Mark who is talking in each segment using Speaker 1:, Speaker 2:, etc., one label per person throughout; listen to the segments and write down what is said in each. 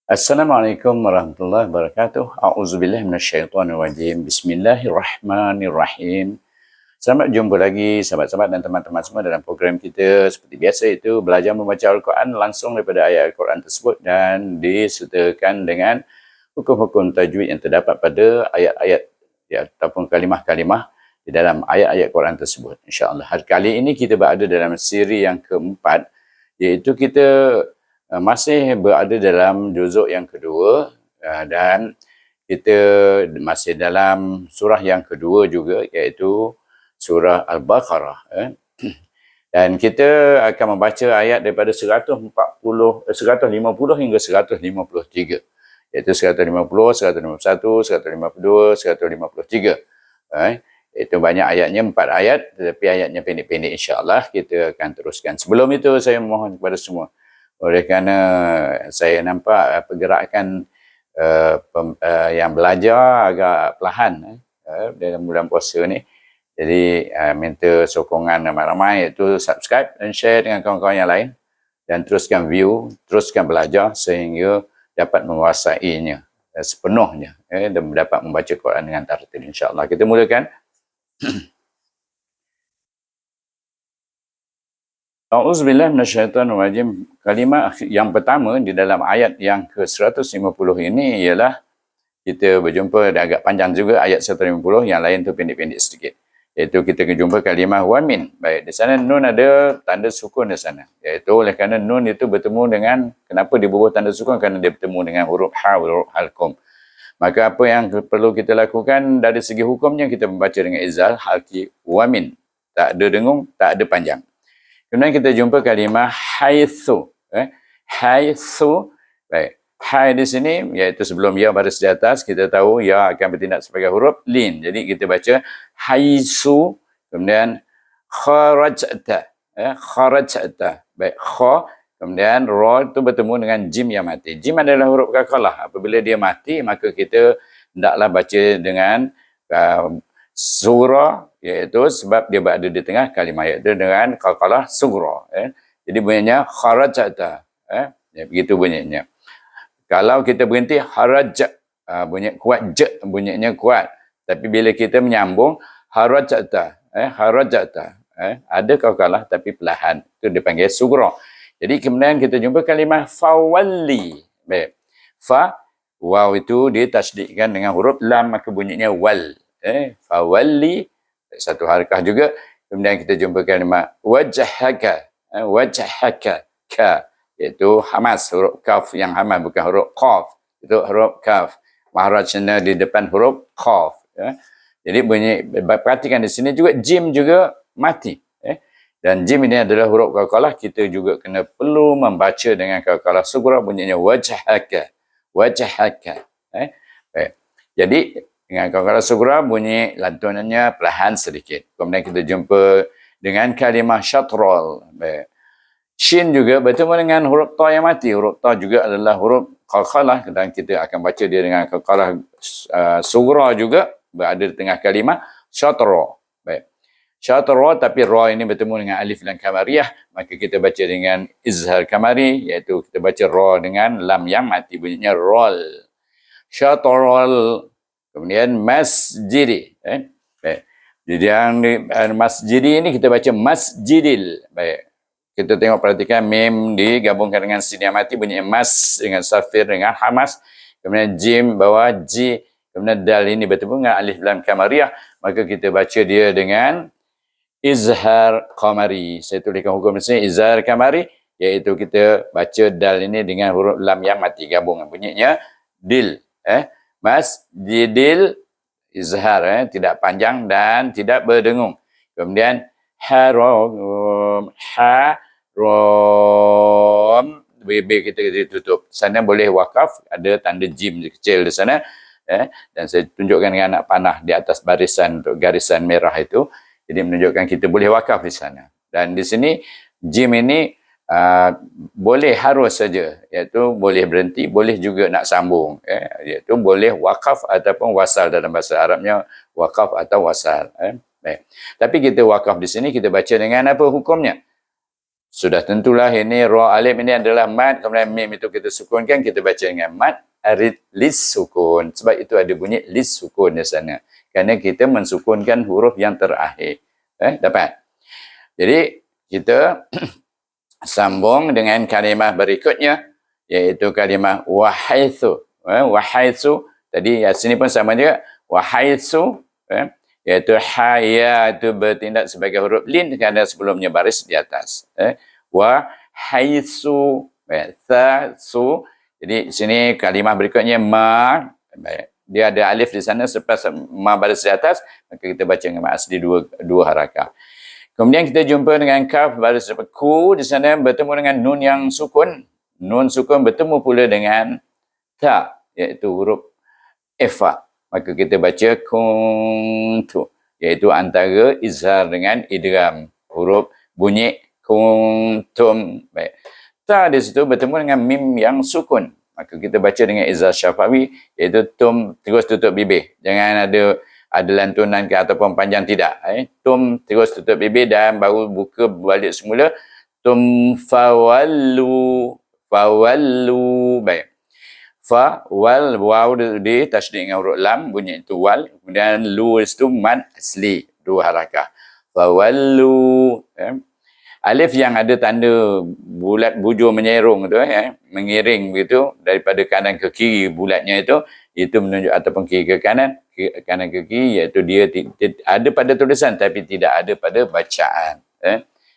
Speaker 1: Assalamualaikum warahmatullahi wabarakatuh. A'udzubillahi minasyaitonirrajim. Bismillahirrahmanirrahim. Selamat jumpa lagi sahabat-sahabat dan teman-teman semua dalam program kita. Seperti biasa itu belajar membaca Al-Quran langsung daripada ayat Al-Quran tersebut dan disertakan dengan hukum-hukum tajwid yang terdapat pada ayat-ayat ataupun kalimah-kalimah di dalam ayat-ayat Quran tersebut. InsyaAllah. Hari kali ini kita berada dalam siri yang keempat, iaitu kita masih berada dalam juzuk yang kedua dan kita masih dalam surah yang kedua juga, iaitu surah Al-Baqarah. Dan kita akan membaca ayat daripada 150 hingga 153, iaitu 150, 151, 152, 153. Itu banyak ayatnya, 4 ayat, tetapi ayatnya pendek-pendek. InsyaAllah kita akan teruskan. Sebelum itu saya mohon kepada semua, oleh kerana saya nampak pergerakan yang belajar agak perlahan dalam bulan puasa ni. Jadi minta sokongan ramai-ramai, iaitu subscribe dan share dengan kawan-kawan yang lain. Dan teruskan view, teruskan belajar sehingga dapat menguasainya sepenuhnya dan dapat membaca Quran dengan tartil. InsyaAllah kita mulakan. A'udzubillahi minasyaitonirrajim. Kalimah yang pertama di dalam ayat yang ke-150 ini ialah, kita berjumpa agak panjang juga ayat 150, yang lain tu pendek-pendek sedikit. Iaitu kita jumpa kalimah wamin. Baik, di sana nun ada tanda sukun di sana. Iaitu oleh kerana nun itu bertemu dengan, kenapa dia berubah tanda sukun? Kerana dia bertemu dengan huruf ha, huruf halqum. Maka apa yang perlu kita lakukan dari segi hukumnya, kita membaca dengan izal, halki, wamin. Tak ada dengung, tak ada panjang. Kemudian kita jumpa kalimah haitsu. Haitsu. Baik. Hai di sini, iaitu sebelum ya baris di atas, kita tahu ya akan bertindak sebagai huruf lin. Jadi kita baca haitsu, kemudian kharajta. Kharajta. Baik. Kha, kemudian ra itu bertemu dengan jim yang mati. Jim adalah huruf qaqalah. Apabila dia mati, maka kita hendaklah baca dengan surah, iaitu sebab dia berada di tengah kalimah, iaitu dengan qalqalah sughra. Jadi bunyinya kharajta. Begitu bunyinya. Kalau kita berhenti haraj, bunyi kuat, bunyinya kuat. Tapi bila kita menyambung harajta, harajta, ada qalqalah tapi perlahan. Itu dipanggil sughra. Jadi kemudian kita jumpa kalimah fawalli. Baik. Fa, waw itu ditasydidkan dengan huruf lam, maka bunyinya wal. Fawalli, satu harakah juga. Kemudian kita jumpa kalimah wajhaka, wajhaka, ka, iaitu hamas, huruf kaf yang hamas, bukan huruf qaf. Itu huruf kaf, mahrajnya di depan huruf qaf. Jadi bunyi, perhatikan di sini juga jim juga mati. Dan jim ini adalah huruf qalqalah, kita juga kena perlu membaca dengan qalqalah sughra, bunyinya wajhaka, wajhaka. Jadi dengan qalqalah sughra bunyi lantunannya perlahan sedikit. Kemudian kita jumpa dengan kalimah syatrol. Shin juga bertemu dengan huruf ta yang mati. Huruf ta juga adalah huruf qalqalah, dan kita akan baca dia dengan qalqalah sughra juga, berada di tengah kalimah syatro. Baik. Syatro, tapi ra ini bertemu dengan alif lam kamariyah, maka kita baca dengan izhar kamari, iaitu kita baca ra dengan lam yang mati, bunyinya rol. Syatrol. Kemudian masjidi. Jadi yang masjidi ini kita baca masjidil. Baik. Kita tengok, perhatikan mim digabungkan dengan sin yang mati, bunyi mas dengan safir dengan hamas. Kemudian jim bawah ji. Kemudian dal ini bertemu dengan alif lam kamariyah, maka kita baca dia dengan izhar kamari. Saya tuliskan hukum di sini izhar kamari, iaitu kita baca dal ini dengan huruf lam yang mati gabungan, bunyinya dil. Masjidil, izhar, tidak panjang dan tidak berdengung. Kemudian haram, haram, BB kita tutup. Sana boleh wakaf, ada tanda jim kecil di sana. Dan saya tunjukkan dengan anak panah di atas barisan, untuk garisan merah itu. Jadi menunjukkan kita boleh wakaf di sana. Dan di sini jim ini boleh harus saja, iaitu boleh berhenti, boleh juga nak sambung, iaitu boleh wakaf ataupun wasal. Dalam bahasa Arabnya wakaf atau wasal. Baik. Tapi kita wakaf di sini kita baca dengan apa hukumnya? Sudah tentulah ini ra alif ini adalah mad, kemudian mim itu kita sukunkan, kita baca dengan mad arid lis sukun. Sebab itu ada bunyi lis sukun di sana. Kerana kita mensukunkan huruf yang terakhir. Dapat? Jadi kita sambung dengan kalimah berikutnya, iaitu kalimah wahaitsu. Wahaitsu tadi sini pun sama juga. Wahaitsu iaitu haya itu bertindak sebagai huruf lin kerana sebelumnya baris di atas. Wa haitsu tha su. Jadi sini kalimah berikutnya ma, dia ada alif di sana selepas ma baris di atas, maka kita baca dengan asli dua harakah. Kemudian kita jumpa dengan kaf baris ku, di sana bertemu dengan nun yang sukun. Nun sukun bertemu pula dengan ta, iaitu huruf ifa. Maka kita baca kuntu, iaitu antara izhar dengan idgham, huruf bunyi kuntum. Baik. Ta di situ bertemu dengan mim yang sukun. Maka kita baca dengan izhar syafawi, iaitu tum terus tutup bibir. Jangan ada lantunan ke ataupun panjang, tidak. Tum terus tutup bibir dan baru buka balik semula. Tum fawallu. Baik. Fa wal waw di tasydid dengan huruf lam, bunyi itu wal, kemudian lu itu mad asli, dua harakah. Fa wallu, alif yang ada tanda bulat bujur menyerong tu, mengiring begitu daripada kanan ke kiri bulatnya itu menunjuk ataupun kiri ke kanan ke kiri, iaitu dia ada pada tulisan tapi tidak ada pada bacaan.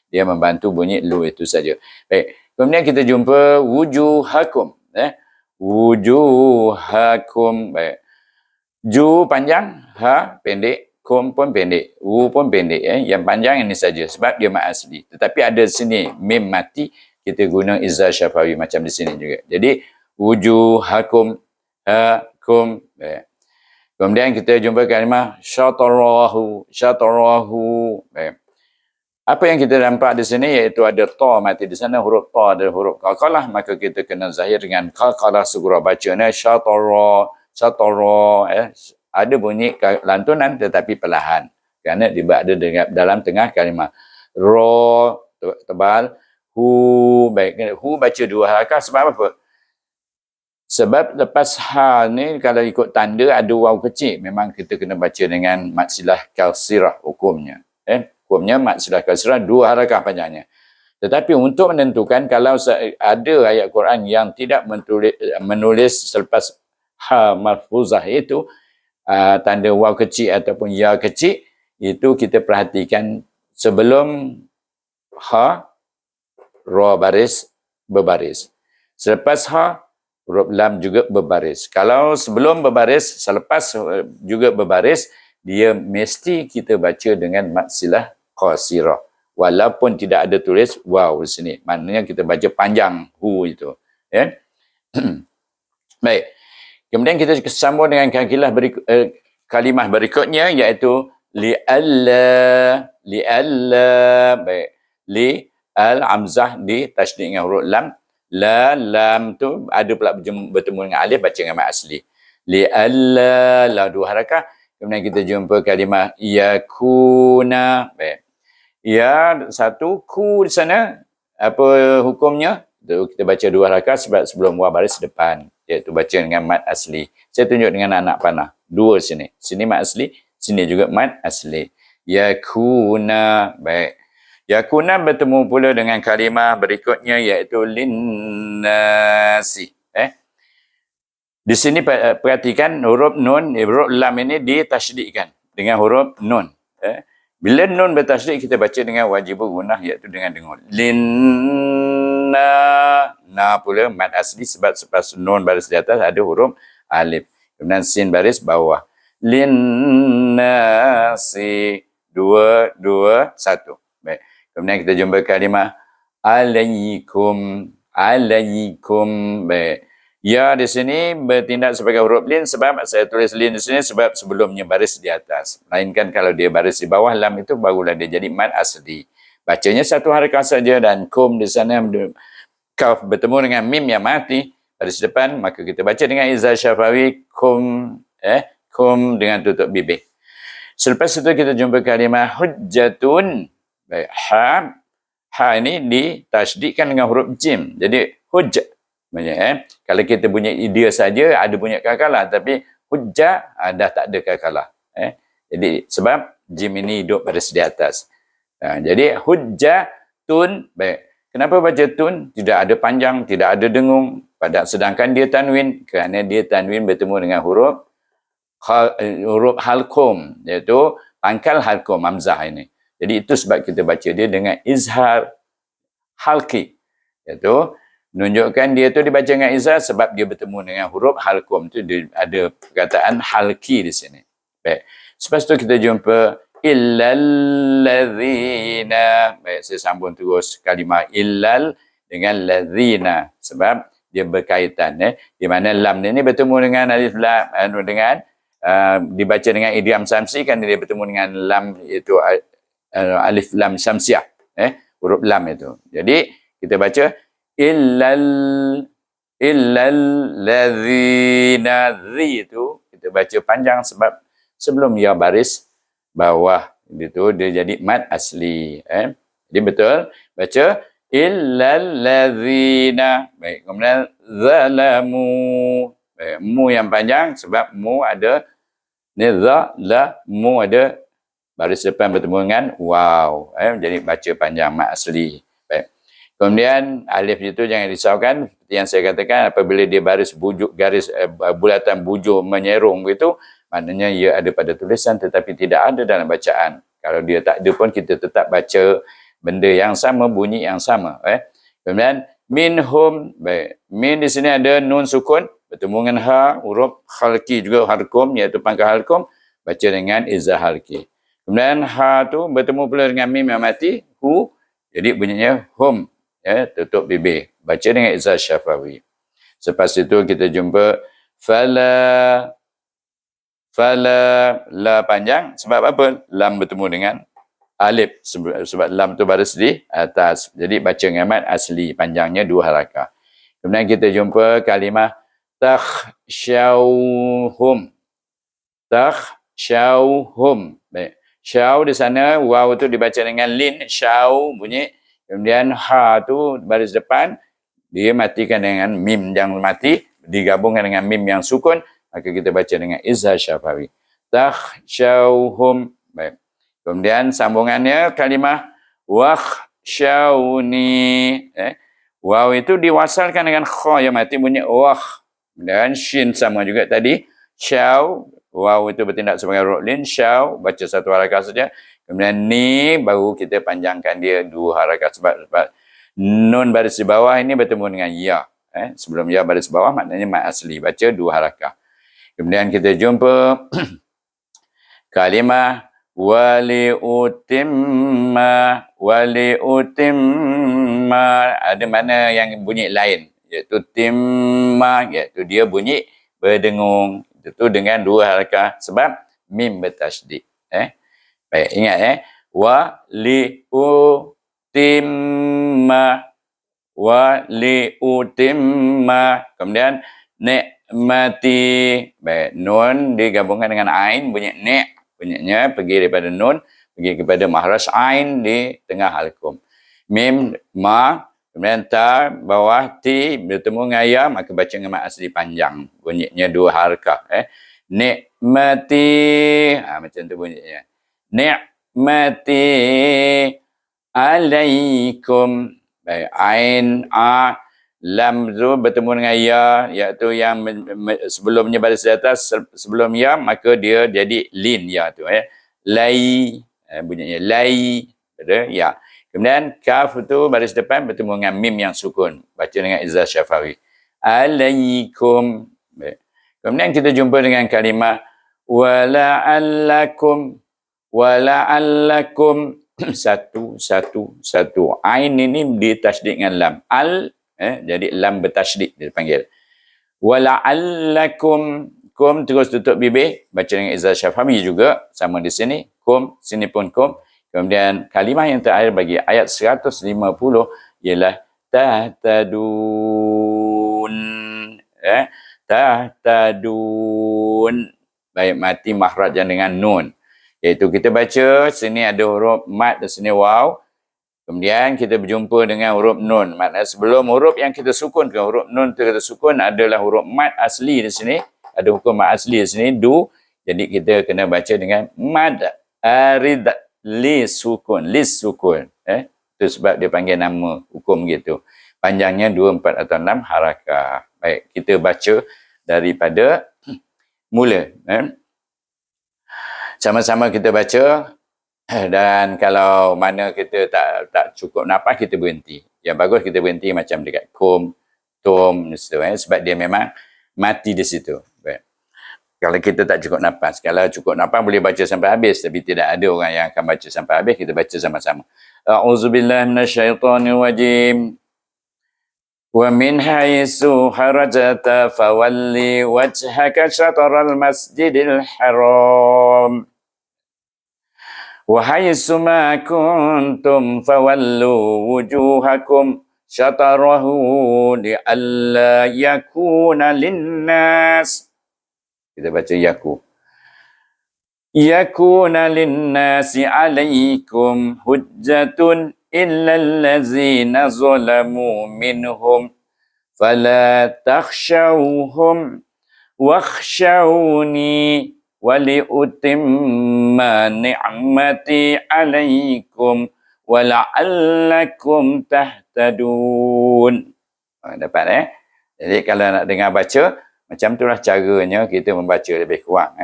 Speaker 1: Dia membantu bunyi lu itu saja. Baik. Kemudian kita jumpa wujuhakum. Wujuhakum. Baik. Ju panjang, ha pendek, kum pun pendek, wu pun pendek. Yang panjang ini saja sebab dia mad asli. Tetapi ada sini mim mati, kita guna izhar syafawi macam di sini juga. Jadi wujuhakum, hakum. Baik. Kemudian kita jumpa kalimah syatarahu. Baik. Apa yang kita nampak di sini iaitu ada ta mati di sana, huruf ta ada huruf qalqalah, maka kita kena zahir dengan qalqalah sughra, bacanya syatara. Ada bunyi lantunan tetapi perlahan kerana dia ada dalam tengah kalimah. Ra tebal, hu baik. Hu baca dua harakah sebab apa? Sebab lepas ha ni kalau ikut tanda ada waw kecil, memang kita kena baca dengan mad silah kasirah hukumnya. Hukumnya mad silah kasirah dua harakah panjangnya. Tetapi untuk menentukan kalau ada ayat Quran yang tidak menulis selepas ha mahfuzah itu tanda waw kecil ataupun ya kecil, itu kita perhatikan sebelum ha ra baris berbaris. Selepas ha huruf lam juga berbaris. Kalau sebelum berbaris, selepas juga berbaris, dia mesti kita baca dengan mad silah qasirah. Walaupun tidak ada tulis waw di sini. Maknanya kita baca panjang hu itu. Baik. Kemudian kita sambung dengan kalimah berikutnya iaitu li'alla. Baik. Li al hamzah di tasydid dengan huruf lam. La lam tu ada pula bertemu dengan alif, baca dengan mad asli. Li'alla, la dua harakah. Kemudian kita jumpa kalimah yakuna. Baik. Ya, satu ku di sana. Apa hukumnya? Kita baca dua harakah sebab sebelum waw baris depan, iaitu baca dengan mad asli. Saya tunjuk dengan anak panah. Dua sini. Sini mad asli, sini juga mad asli. Yakuna. Baik. Yakuna bertemu pula dengan kalimah berikutnya iaitu linnasi. Di sini perhatikan huruf nun, huruf lam ini ditasydidkan dengan huruf nun. Bila nun bertasydid kita baca dengan wajib gunnah, iaitu dengan dengung. Linna. Na pula mad asli sebab selepas nun baris di atas ada huruf alif. Kemudian sin baris bawah. Linnasi. Dua, satu. Baik. Kemudian kita jumpa kalimah alaikum. Baik. Ya di sini bertindak sebagai huruf lin sebab saya tulis lin di sini sebab sebelumnya baris di atas. Melainkan kalau dia baris di bawah lam itu barulah dia jadi mad asli. Bacanya satu harakah saja dan kum di sana kaf bertemu dengan mim yang mati baris depan, maka kita baca dengan izhar syafawi kum dengan tutup bibir. Selepas itu kita jumpa kalimah hujjatun. Baik, ha Ha ini ditasydidkan dengan huruf jim. Jadi hujjah. Kalau kita bunyi dia saja ada bunyi kakalah, tapi hujjah dah tak ada kakalah. Jadi sebab jim ini duduk pada segi atas. Jadi hujjatun. Baik. Kenapa baca tun? Tidak ada panjang, tidak ada dengung. Sedangkan dia tanwin, kerana dia tanwin bertemu dengan huruf halqum, iaitu pangkal halqum hamzah ini. Jadi itu sebab kita baca dia dengan izhar halqi, iaitu menunjukkan dia tu dibaca dengan izhar sebab dia bertemu dengan huruf halqum tu, dia ada perkataan halqi di sini. Baik. Lepas tu kita jumpa illalladzina. Baik, saya sambung terus kalimah illal dengan ladzina sebab dia berkaitan, di mana lam ni bertemu dengan alif lam, dengan dibaca dengan idgham samsi kan, dia bertemu dengan lam, iaitu alif lam samsiah, huruf lam itu. Jadi kita baca illalladzina. Zi itu kita baca panjang sebab sebelum ya baris bawah itu dia jadi mad asli. Jadi betul baca illalladzina. Baik, kemudian zalamu. Baik, mu yang panjang sebab mu ada ni mu ada baris depan bertemu dengan waw. Jadi baca panjang mad asli. Baik. Kemudian alif itu jangan risaukan, seperti yang saya katakan, apabila dia baris bujuk garis bulatan bujur menyerung begitu, maknanya ia ada pada tulisan tetapi tidak ada dalam bacaan. Kalau dia tak ada pun kita tetap baca benda yang sama, bunyi yang sama. Kemudian minhum. Baik. Min di sini ada nun sukun bertemu dengan ha, huruf khalqi juga halqum, iaitu pangkal halqum, baca dengan izah halqi. Kemudian ha tu bertemu pula dengan mim yang mati, hu, jadi bunyinya hum, tutup bibir, baca dengan izah syafawi. Selepas itu kita jumpa fala. La panjang sebab apa? Lam bertemu dengan alif, sebab lam tu baris di atas. Jadi baca dengan mad asli, panjangnya 2 harakah. Kemudian kita jumpa kalimah takhshawhum. Takhshawhum. Baik. Syaw di sana, waw tu dibaca dengan lin, syaw bunyi. Kemudian ha tu baris depan, dia matikan dengan mim yang mati, digabungkan dengan mim yang sukun, maka kita baca dengan izhar syafawi. Takhshawhum. Baik. Kemudian sambungannya kalimah wakhshawni. Waw itu diwasalkan dengan kha yang mati, bunyi wah. Dan shin sama juga tadi. Syaw, waw itu bertindak sebagai huruf lin, syaw baca 1 harakah saja. Kemudian ni baru kita panjangkan dia 2 harakah sebab nun baris di bawah ini bertemu dengan ya. Sebelum ya baris bawah maknanya mad asli, baca 2 harakah. Kemudian kita jumpa kalimah waliutimma. Ada mana yang bunyi lain, iaitu timma, iaitu dia bunyi berdengung. Itu dengan 2 harakah sebab mim bertasydid. Baik, ingat waliutimma. Kemudian ni'mati. Baik, nun digabungkan dengan ain, bunyi ni', bunyinya pergi daripada nun pergi kepada mahraj ain di tengah halqum. Mim ma, kemudian ta bawah ti bertemu dengan ya, maka baca dengan mad asli panjang, bunyinya 2 harakah. Ni'mati, macam tu bunyinya. Ni'mati alaikum. Baik, ain a lam tu bertemu dengan ya, iaitu yang sebelumnya baris di atas sebelum ya, maka dia jadi lin ya tu. Lai, bunyinya lai, ada ya. Kemudian kaf tu baris depan bertemu dengan mim yang sukun, baca dengan izhar syafawi. Alaikum. Baik. Kemudian kita jumpa dengan kalimah wala'allakum. Satu. Ain ini ditasydid dengan lam. Jadi lam bertasydid dipanggil. Wala'allakum. Kum terus tutup bibir, baca dengan izhar syafawi juga, sama di sini. Kum, sini pun kum. Kemudian kalimah yang terakhir bagi ayat 150 ialah tahtadun. Tahtadun. Baik, mati mahraj dengan nun. Iaitu kita baca, sini ada huruf mad, di sini waw. Kemudian kita berjumpa dengan huruf nun. Maknanya sebelum huruf yang kita sukun ke huruf nun kita sukun adalah huruf mad asli di sini. Ada hukum mad asli di sini du. Jadi kita kena baca dengan mad arid lis sukun. Itu sebab dia panggil nama hukum gitu. Panjangnya 2, 4 atau 6 harakah. Baik, kita baca daripada mula. Sama-sama kita baca. Dan kalau mana kita tak cukup nafas, kita berhenti. Yang bagus kita berhenti macam dekat kum, tum, sebab dia memang mati di situ. Baik. Kalau kita tak cukup nafas. Kalau cukup nafas boleh baca sampai habis. Tapi tidak ada orang yang akan baca sampai habis. Kita baca sama-sama. A'udzubillah minasyaitanirrajim. Wa min haitsu kharajta fawalli wajhaka syatral masjidil haram. وحيث ما كنتم فولوا وجوهكم شطره لئلا يكون للناس kita baca يكون للناس عليكم حجة إلا الذين ظلموا منهم فلا تخشوهم واخشوني waliutimma ni'mati alaikum wala'allakum tahtadun. Dapat Jadi kalau nak dengar baca, macam itulah caranya kita membaca lebih kurang.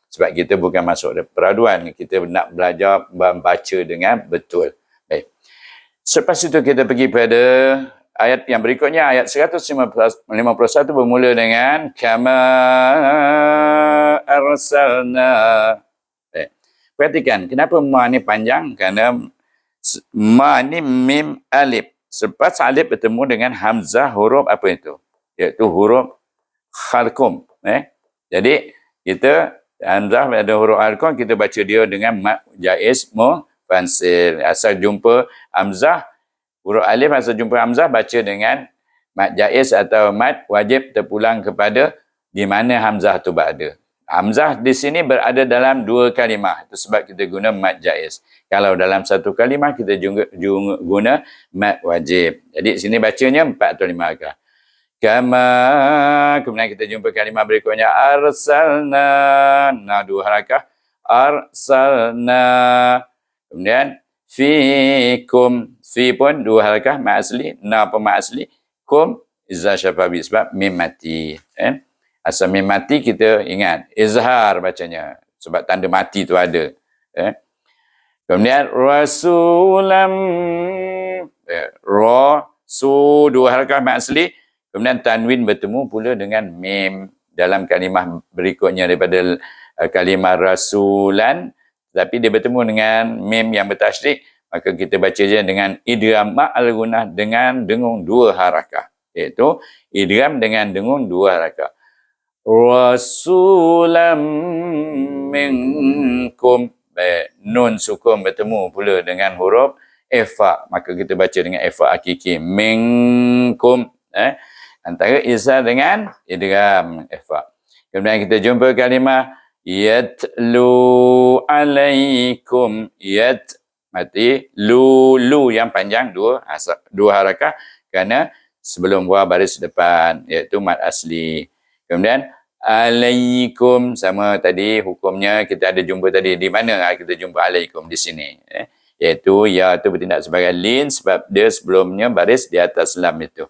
Speaker 1: Sebab kita bukan masuk peraduan, kita nak belajar membaca dengan betul. Baik. Selepas itu kita pergi pada ayat yang berikutnya, ayat 151 bermula dengan kama arsalna. Perhatikan, kenapa ma ni panjang? Kerana ma ni mim alif. Selepas alif bertemu dengan hamzah huruf apa itu? Iaitu huruf khalqum. Jadi, kita hamzah pada huruf khalqum, kita baca dia dengan mad jaiz mufansil. Asal jumpa hamzah, huruf alif asal jumpa hamzah, baca dengan mad jaiz atau mad wajib terpulang kepada di mana hamzah tu berada. Hamzah di sini berada dalam 2 kalimah. Itu sebab kita guna mad jaiz. Kalau dalam 1 kalimah, kita guna mad wajib. Jadi sini bacanya 4 atau 5 harakah. Kama, kemudian kita jumpa kalimah berikutnya arsalna. Nah, 2 harakah. Arsalna. Kemudian fikum. Fi pun 2 harakah mad asli. Na pun mad asli. Kum izah syafabi sebab mim mati. Asal mim mati kita ingat izhar bacanya sebab tanda mati tu ada. Kemudian rasulam rasu 2 harakah mad asli. Kemudian tanwin bertemu pula dengan mim dalam kalimah berikutnya daripada kalimah rasulan, tapi dia bertemu dengan mim yang bertasydid, maka kita baca je dengan idgham ma'al gunnah dengan dengung 2 harakah, iaitu idgham dengan dengung 2 harakah. Rasulam minkum. Nun sukun bertemu pula dengan huruf ifa, maka kita baca dengan ifa hakiki minkum. Antara izhar dengan idgham ifa. Kemudian kita jumpa kalimah yatlu alaikum. Yat mati lu yang panjang 2 harakah kerana sebelum buah baris depan, iaitu mad asli. Kemudian alaikum sama tadi hukumnya kita ada jumpa tadi. Di mana kita jumpa alaikum? Di sini. Iaitu ya tu bertindak sebagai lin sebab dia sebelumnya baris di atas lam itu.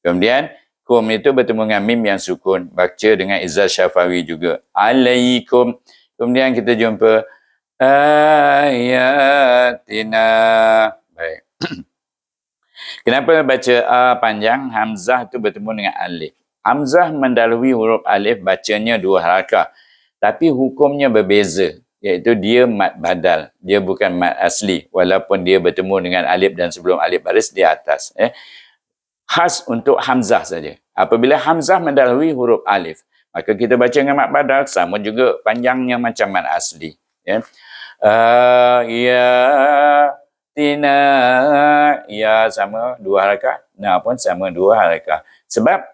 Speaker 1: Kemudian kum itu bertemu dengan mim yang sukun. Baca dengan izah syafawi juga. Alaikum. Kemudian kita jumpa ayatina. Baik. Kenapa baca a panjang? Hamzah tu bertemu dengan alif. Hamzah mendahului huruf alif, bacanya 2 harakah. Tapi hukumnya berbeza. Iaitu dia mad badal. Dia bukan mad asli. Walaupun dia bertemu dengan alif dan sebelum alif baris di atas. Khas untuk hamzah saja. Apabila hamzah mendahului huruf alif, maka kita baca dengan mad badal, sama juga panjangnya macam mad asli. Tina. Ya sama 2 harakah. Na pun sama 2 harakah. Sebab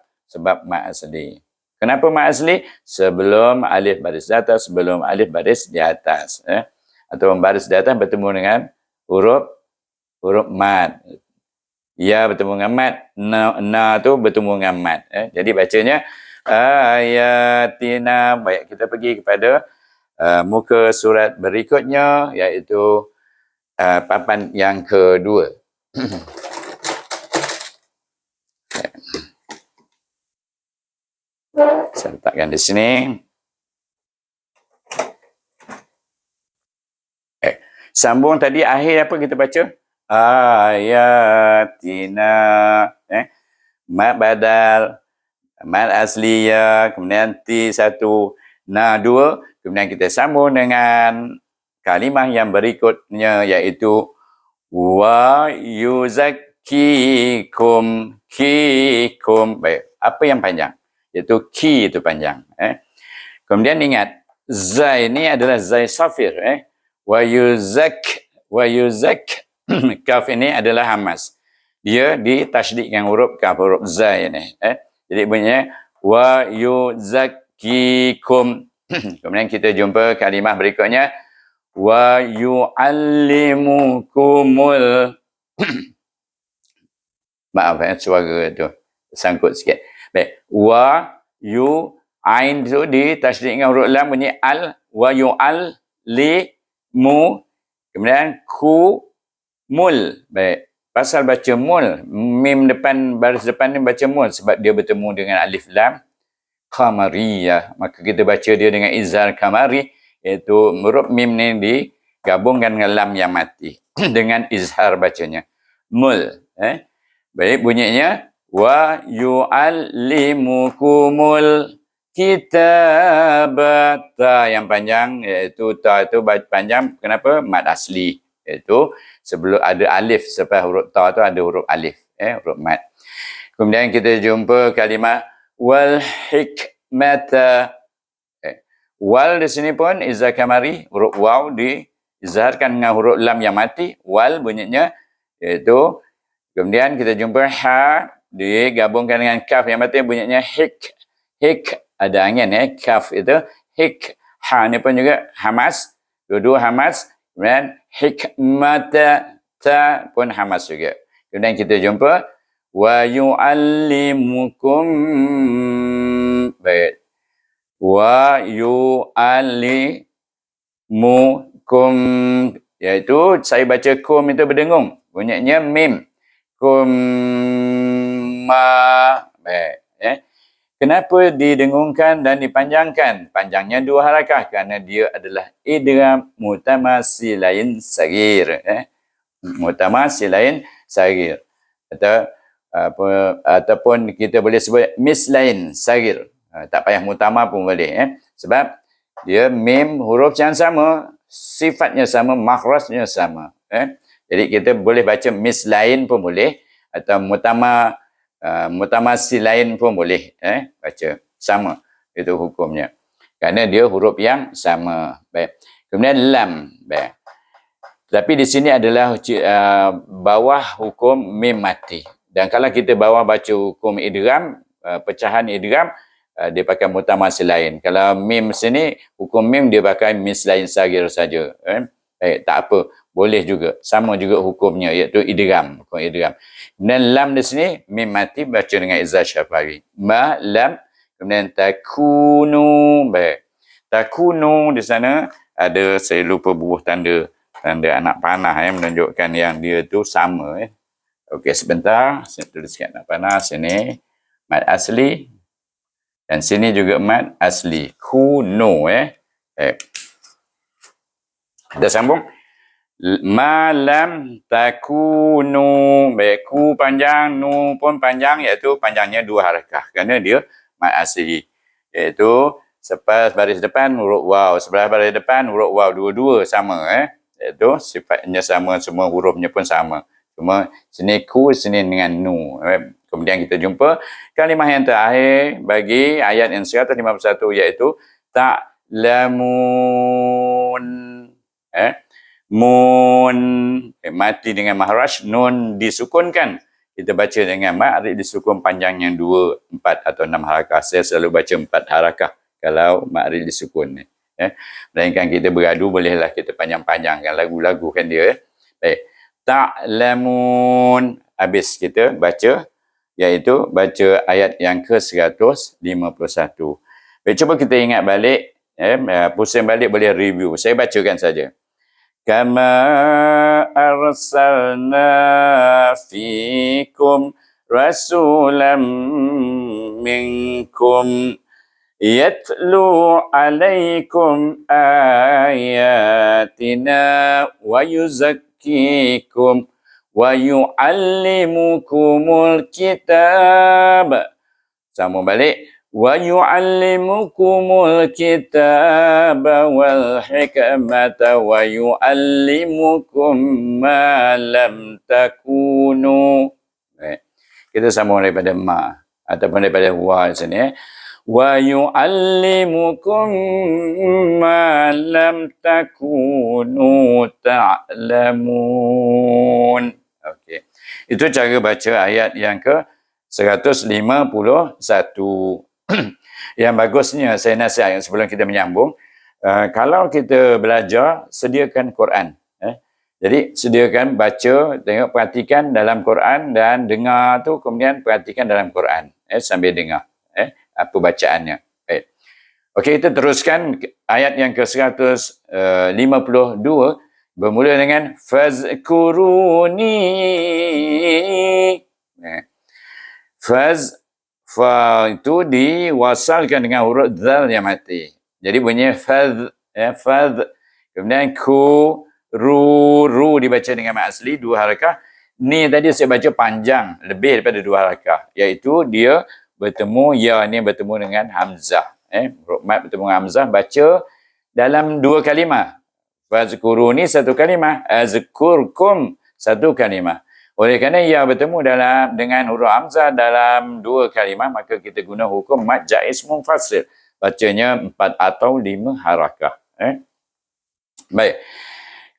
Speaker 1: mad asli. Kenapa mad asli? Sebelum alif baris di atas, sebelum alif baris di atas. Atau baris di atas bertemu dengan huruf huruf mat. Ya bertemu dengan mat. Na tu bertemu dengan mat. Jadi bacanya ayatina. Baik, kita pergi kepada muka surat berikutnya, iaitu papan yang kedua. Saya letakkan di sini. Sambung tadi akhir apa kita baca? Ayatina. Mat badal, mat asliyah, kemudian ti satu, na dua, kemudian kita sambung dengan kalimah yang berikutnya, iaitu wa yuzakkikum, kikum. Baik, apa yang panjang? Iaitu ki itu panjang. Kemudian ingat, zai ini adalah zai safir. Wa yuzak, kaf ini adalah hamas. Dia ditasydid dengan huruf kaf, huruf zai ini. Jadi bunyinya wa yuzakkikum. Kemudian kita jumpa kalimah berikutnya, wa yu'allimukumul. Maaf, suara tu sangkut sikit. Baik, wa yu, ain tu ditasydid dengan huruf lam, bunyi al, wa yu'al li mu, kemudian ku mul. Baik, pasal baca mul, mim depan, baris depan ni baca mul sebab dia bertemu dengan alif lam qamariyah, maka kita baca dia dengan izhar kamari, iaitu huruf mim ni digabungkan dengan lam yang mati dengan izhar bacanya mul. Baik, bunyinya wa yu'allimukumul kitabata, yang panjang, iaitu ta itu panjang. Kenapa? Mad asli, iaitu sebelum ada alif, selepas huruf ta tu ada huruf alif, huruf mad. Kemudian kita jumpa kalimah wal hikmata. Wal di sini pun izhar kamari, huruf waw diizharkan dengan huruf lam yang mati, wal bunyinya, iaitu. Kemudian kita jumpa ha digabungkan dengan kaf yang mati, bunyinya hik. Hik ada angin, kaf itu hik. Ha ni pun juga hamas, dua-dua hamas. Kemudian hikmata, ta pun hamas juga. Kemudian kita jumpa wa yu'allimukum. Baik, wa yu'allimukum, iaitu saya baca kum itu berdengung, bunyinya mim. Kumma. Baik, kenapa didengungkan dan dipanjangkan? Panjangnya dua harakah kerana dia adalah idgham mutamasilain sagir. Mutamasilain sagir. Ataupun kita boleh sebut mislain sagir. Tak payah mutama pun boleh. Sebab dia mim huruf yang sama, sifatnya sama, makhrajnya sama. Jadi kita boleh baca mislain pun boleh, atau mutamasilain pun boleh, baca sama, itu hukumnya kerana dia huruf yang sama. Baik. Kemudian lam. Baik. Tapi di sini adalah bawah hukum mim mati. Dan kalau kita bawah baca hukum idgham, pecahan idgham, dia pakai mutamasilain. Kalau mim sini, hukum mim dia pakai mislain sagir saja. Tak apa, boleh juga, sama juga hukumnya, iaitu idgham, hukum idgham. Dan lam di sini mim mati baca dengan izhar syafari. Ma lam, kemudian takunu. Baik, takunu di sana ada, saya lupa bubuh tanda anak panah menunjukkan yang dia tu sama. Okey, sebentar saya tuliskan anak panah sini, mad asli, dan sini juga mad asli, kuno. Kita sambung. Malam takunu. Baik, ku panjang, nu pun panjang, iaitu panjangnya dua harakah kerana dia mad asli, iaitu sebelah baris depan huruf waw, sebelah baris depan huruf waw, dua-dua sama, iaitu sifatnya sama, semua hurufnya pun sama. Cuma sini ku, sini dengan nu. Kemudian kita jumpa kalimah yang terakhir bagi ayat yang 151, iaitu ta'lamun. Mun, mati dengan mahraj, nun disukunkan. Kita baca dengan ma'rif disukun panjang yang 2, 4 atau 6 harakah. Saya selalu baca 4 harakah kalau ma'rif disukun ni. Melainkan kita beradu, bolehlah kita panjang-panjangkan lagu-lagu kan dia. Baik. ta'lamun. Habis kita baca, iaitu baca ayat yang ke-151. Baik, cuba kita ingat balik, pusing balik boleh review. Saya bacakan saja. Kama arsalna fikum rasulam minkum yatlu alaikum ayatina wa yuzakkikum wa yu'allimukumul kitab. Sambung balik. Wa yu'allimukumul kitaba wal hikmata wa yu'allimukum ma lam takunu. Kita sambung daripada ma ataupun daripada wa di sini. Wa yu'allimukum ma lam takunu ta'lamun. Okey. Itu cara baca ayat yang ke-151. Yang bagusnya saya nasihat sebelum kita menyambung, kalau kita belajar, sediakan Quran. Jadi sediakan baca, tengok, perhatikan dalam Quran dan dengar tu, kemudian perhatikan dalam Quran sambil dengar apa bacaannya. Okey, kita teruskan ayat yang ke-152 bermula dengan fazkuruni. Fa itu diwasalkan dengan huruf zal yang mati. Jadi bunyinya faz. Kemudian ru dibaca dengan mat asli 2 harakah. Ni tadi saya baca panjang, lebih daripada 2 harakah, iaitu dia bertemu, ya ni bertemu dengan hamzah. Huruf mat bertemu dengan hamzah, baca dalam 2 kalimah. Fazkuruni 1 kalimah, azkurkum 1 kalimah. Oleh kerana ia bertemu dengan huruf hamzah dalam 2 kalimah, maka kita guna hukum mad jaiz munfasil. Bacanya 4 atau 5 harakah. Baik.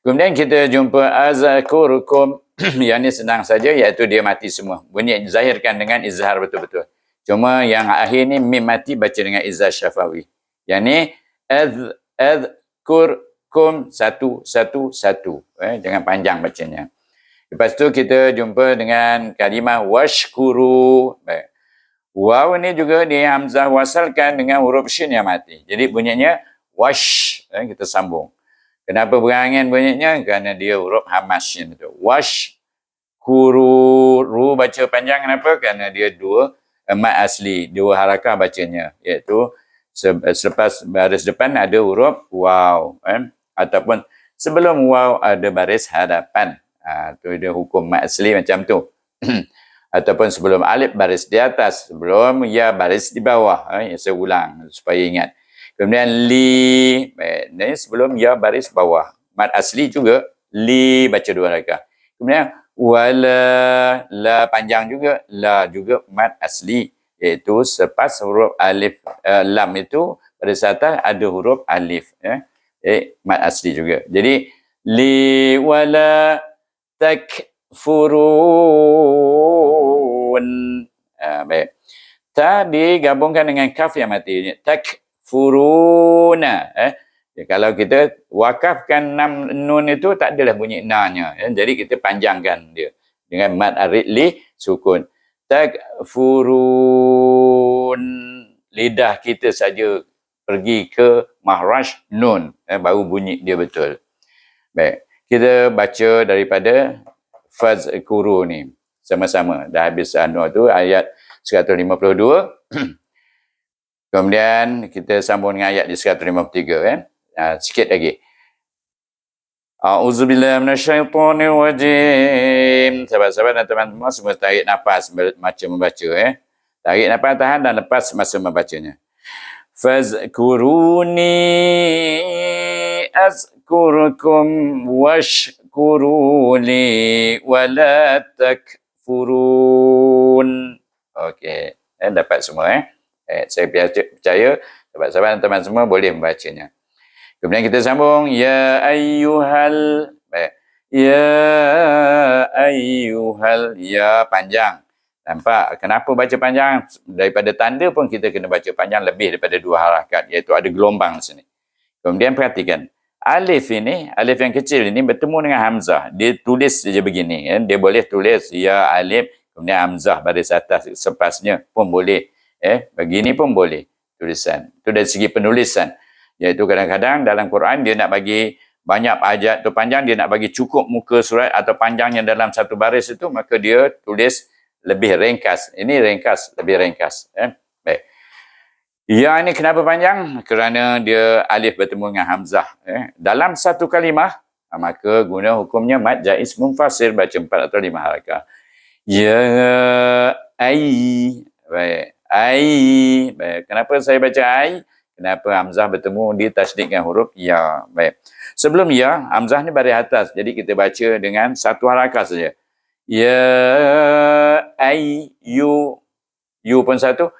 Speaker 1: Kemudian kita jumpa azkurkum. Yang ni senang saja, iaitu dia mati semua. Bunyi zahirkan dengan izhar betul-betul. Cuma yang akhir ni mim mati baca dengan izhar syafawi. Yang ni azkurkum 1, 1, 1. Jangan panjang bacanya. Lepas tu kita jumpa dengan kalimah washkuru. Baik. Waw ni juga dia hamzah wasalkan dengan huruf shin yang mati. Jadi bunyinya wash. Kita sambung. Kenapa berangin bunyinya? Kerana dia huruf hamas shin tu. Washkuru. Ru baca panjang kenapa? Kerana dia 2 mat asli, 2 harakah bacanya. Iaitu selepas baris depan ada huruf waw. Ataupun sebelum waw ada baris hadapan. Tu dia hukum mat asli macam tu. Ataupun sebelum alif baris di atas, sebelum ya baris di bawah. Saya ulang supaya ingat. Kemudian li, ni sebelum ya baris bawah. Mat asli juga, li baca 2 harakah. Kemudian wala, la panjang juga, la juga mat asli. Iaitu selepas huruf alif, lam itu pada atas ada huruf alif. Mat asli juga. Jadi li wala takfurun. Baik. Ta digabungkan dengan kaf yang mati. Takfuruna. Kalau kita wakafkan nun itu tak adalah bunyi na-nya. Jadi kita panjangkan dia dengan mad arid li sukun. Takfurun. Lidah kita saja pergi ke mahraj nun. Baru bunyi dia betul. Baik. Kita baca daripada fazkuru ni sama-sama. Dah habis tu ayat 152. Kemudian kita sambung dengan ayat di 153 sikit lagi. A'udzubillahi minasyaitonirrajim. Sahabat-sahabat dan teman-teman semua tarik nafas membaca. Tarik nafas, tahan dan lepas masa membacanya. Fazkuruni azkurkum washkuruli wala takfurun. Okey, dapat semua saya percaya sahabat-sahabat dan teman semua boleh membacanya. Kemudian kita sambung ya ayyuhal. Ya ayyuhal, ya panjang. Nampak kenapa baca panjang? Daripada tanda pun kita kena baca panjang lebih daripada 2 harakat, iaitu ada gelombang di sini. Kemudian perhatikan. alif ini, alif yang kecil ini bertemu dengan hamzah. Dia tulis saja begini. Dia boleh tulis ya alif, kemudian hamzah baris atas sepasnya pun boleh. Begini pun boleh tulisan. Itu dari segi penulisan. Iaitu kadang-kadang dalam Quran dia nak bagi banyak ayat tu panjang, dia nak bagi cukup muka surat atau panjangnya dalam satu baris itu, maka dia tulis lebih ringkas. Ini ringkas, lebih ringkas. Baik. Ya ini kenapa panjang? Kerana dia alif bertemu dengan hamzah. Dalam satu kalimah, maka guna hukumnya mad jaiz munfasil, baca 4 atau 5 harakah. Ya ai. Baik. Ai. Baik. Kenapa saya baca ai? Kenapa hamzah bertemu di tasydid dengan huruf ya. Baik. Sebelum ya, hamzah ni baris atas. Jadi kita baca dengan satu harakah saja. Ya ai yu. Yu pun satu.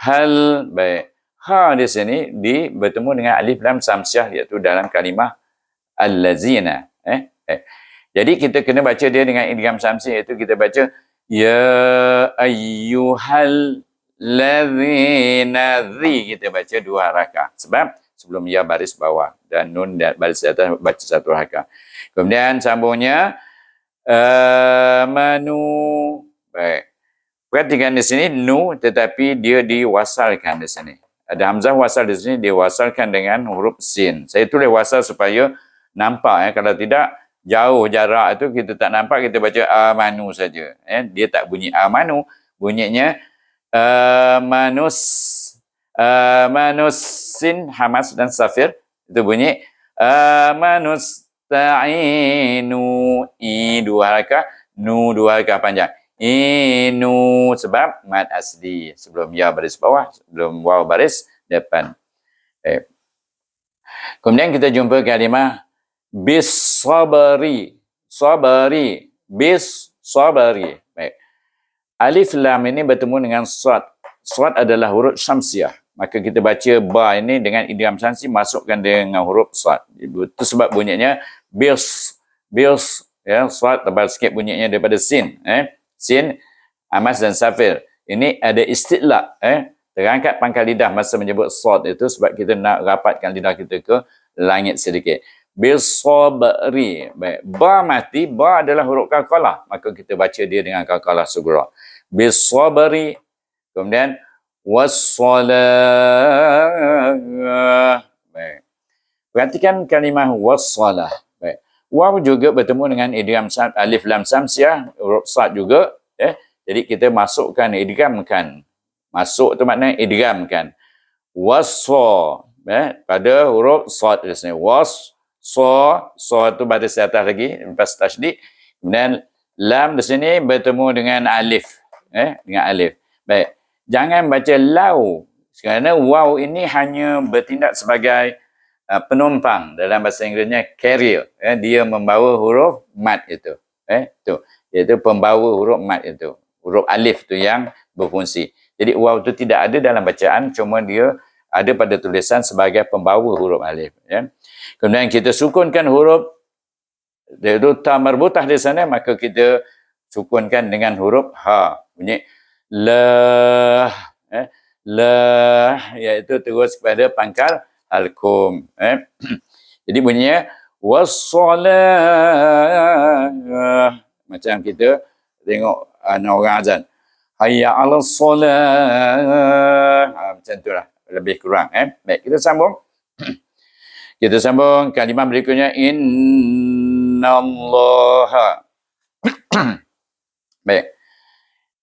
Speaker 1: Hal. Baik. Ha di sini bertemu dengan alif lam samsiah, iaitu dalam kalimah allazina. Jadi kita kena baca dia dengan idgham samsi, iaitu kita baca ya ayyuhal ladzina, kita baca 2 harakah. Sebab sebelum ya baris bawah dan nun baris atas baca 1 harakah. Kemudian sambungnya amanu. Baik. Perhatikan di sini nu, tetapi dia diwasalkan di sini. Ada hamzah wasal di sini, diwasalkan dengan huruf sin. Saya tulis wasal supaya nampak. Kalau tidak, jauh jarak itu kita tak nampak, kita baca amanu saja. Dia tak bunyi amanu, bunyinya manus. Manus sin, hamas dan safir. Itu bunyi manus ta'inu. I 2 harakah, nu 2 harakah panjang. Inu, sebab mad asli. Sebelum ya baris bawah, sebelum waw baris depan. Kemudian kita jumpa kalimah bis sabari. Sabari. Bis sabari. Baik. Alif lam ini bertemu dengan sad. Sad adalah huruf syamsiah. Maka kita baca ba ini dengan idgham syamsi, masukkan dengan huruf sad. Itu sebab bunyinya bis. Bis. Ya, sad tebal sikit bunyinya daripada sin. Sin, amas dan safir. Ini ada istidlak. Terangkat pangkal lidah masa menyebut sad itu, sebab kita nak rapatkan lidah kita ke langit sedikit. Bisabri. Baik. Ba mati, ba adalah huruf qalqalah. Maka kita baca dia dengan qalqalah sughra. Bisabri. Kemudian wassalah. Baik. Perhatikan kalimah wassalah. Baik. Waw juga bertemu dengan idgham alif lam samsiah, huruf sad juga. Jadi kita masukkan, idghamkan. Masuk tu maknanya idghamkan. Wassa. Pada huruf sad di sini. Wassa. Sa tu baris atas lagi, lepas tasydid. Kemudian lam di sini bertemu dengan alif. Dengan alif. Baik. Jangan baca lau. Kerana waw ini hanya bertindak sebagai penumpang, dalam bahasa Inggerisnya carrier. Dia membawa huruf mad itu. Itu iaitu pembawa huruf mad itu. Huruf alif tu yang berfungsi. Jadi waw itu tidak ada dalam bacaan, cuma dia ada pada tulisan sebagai pembawa huruf alif. Kemudian kita sukunkan huruf, iaitu ta marbutah di sana, maka kita sukunkan dengan huruf ha. Bunyi la. La, iaitu terus kepada pangkal al-kum. Jadi bunyinya wassalah. Macam kita tengok orang azan. Hayya 'alas salah. Macam itulah, lebih kurang. Baik, kita sambung. Kita sambung kalimah berikutnya, innallaha. Baik.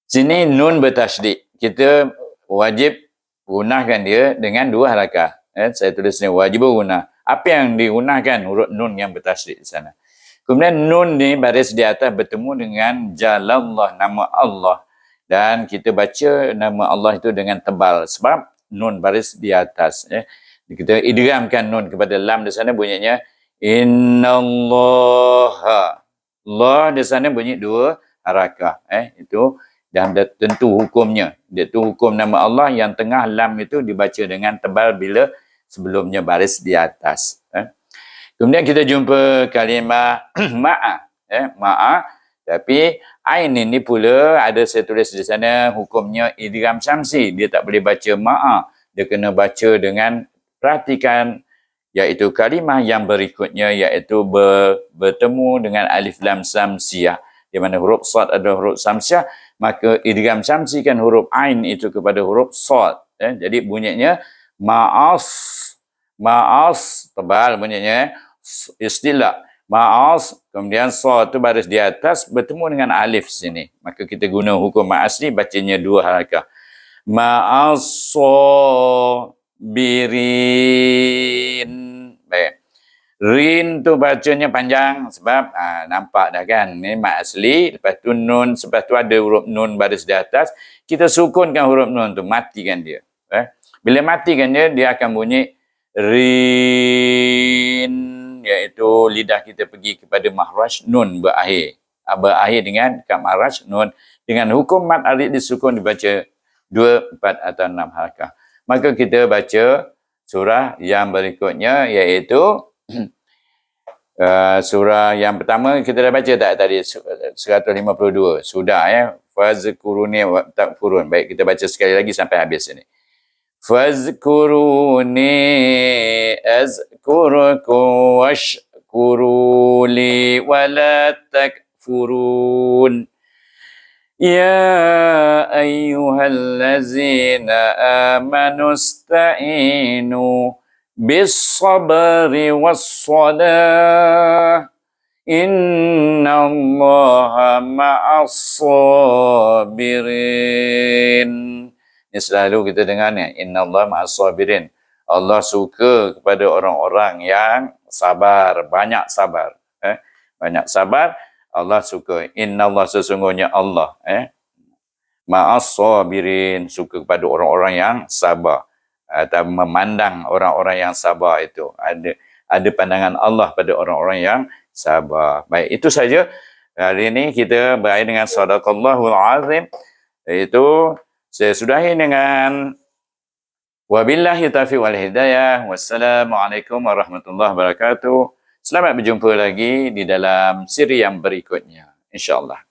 Speaker 1: Sini nun bertasydid. Kita wajib gunakan dia dengan 2 harakah. Saya tulis ni wajib guna. Apa yang digunakan? Huruf nun yang bertasydid di sana. Kemudian nun ni baris di atas bertemu dengan jalallah, nama Allah. Dan kita baca nama Allah itu dengan tebal. Sebab nun baris di atas. Kita idghamkan nun kepada lam di sana, bunyinya innallaha. Allah di sana bunyi 2 harakah. Itu dan tentu hukumnya. Itu hukum nama Allah yang tengah lam itu dibaca dengan tebal bila sebelumnya baris di atas. Kemudian kita jumpa kalimah ma'a. Ma'a. Tapi ain ini pula ada saya tulis di sana hukumnya idgham syamsi. Dia tak boleh baca ma'a. Dia kena baca dengan, perhatikan iaitu kalimah yang berikutnya iaitu bertemu dengan alif lam samsiah, di mana huruf sad adalah huruf samsiah, maka idgham samsikan huruf ain itu kepada huruf sad. Jadi bunyinya ma'as, ma'as, tebal bunyinya, istilah ma'as, kemudian sad tu baris di atas bertemu dengan alif sini, maka kita guna hukum asli bacanya 2 harakah. Ma'as birin. Baik. Rin tu bacanya panjang sebab nampak dah kan, ni mat asli, lepas tu nun, lepas tu ada huruf nun baris di atas, kita sukunkan huruf nun tu, matikan dia. Bila matikan dia, dia akan bunyi rin, iaitu lidah kita pergi kepada makhraj nun berakhir. Berakhir dengan kat makhraj nun, dengan hukum mat alif disukun dibaca 2, 4 atau 6 harakah. Maka kita baca surah yang berikutnya iaitu surah yang pertama kita dah baca tak tadi 152. Sudah fazkuruni wa takfurun. Baik, kita baca sekali lagi sampai habis ini. Fazkuruni azkurukum washkuruli wa la takfurun. Ya ayyuhallazina amanu ista'inu bis-sabri was-salah innallaha ma'as-sabirin. Ini selalu kita dengar ni, innallaha ma'as-sabirin. Allah suka kepada orang-orang yang sabar, banyak sabar. Banyak sabar. Allah suka. Innallah, sesungguhnya Allah ma'as-sabirin, suka kepada orang-orang yang sabar. Atau memandang orang-orang yang sabar itu. Ada pandangan Allah pada orang-orang yang sabar. Baik, itu saja. Hari ini kita berakhir dengan sadaqallahul azim. Iaitu saya sudahi dengan wabillahi taufiq wal hidayah. Wassalamualaikum warahmatullahi wabarakatuh. Selamat berjumpa lagi di dalam siri yang berikutnya, insya-Allah.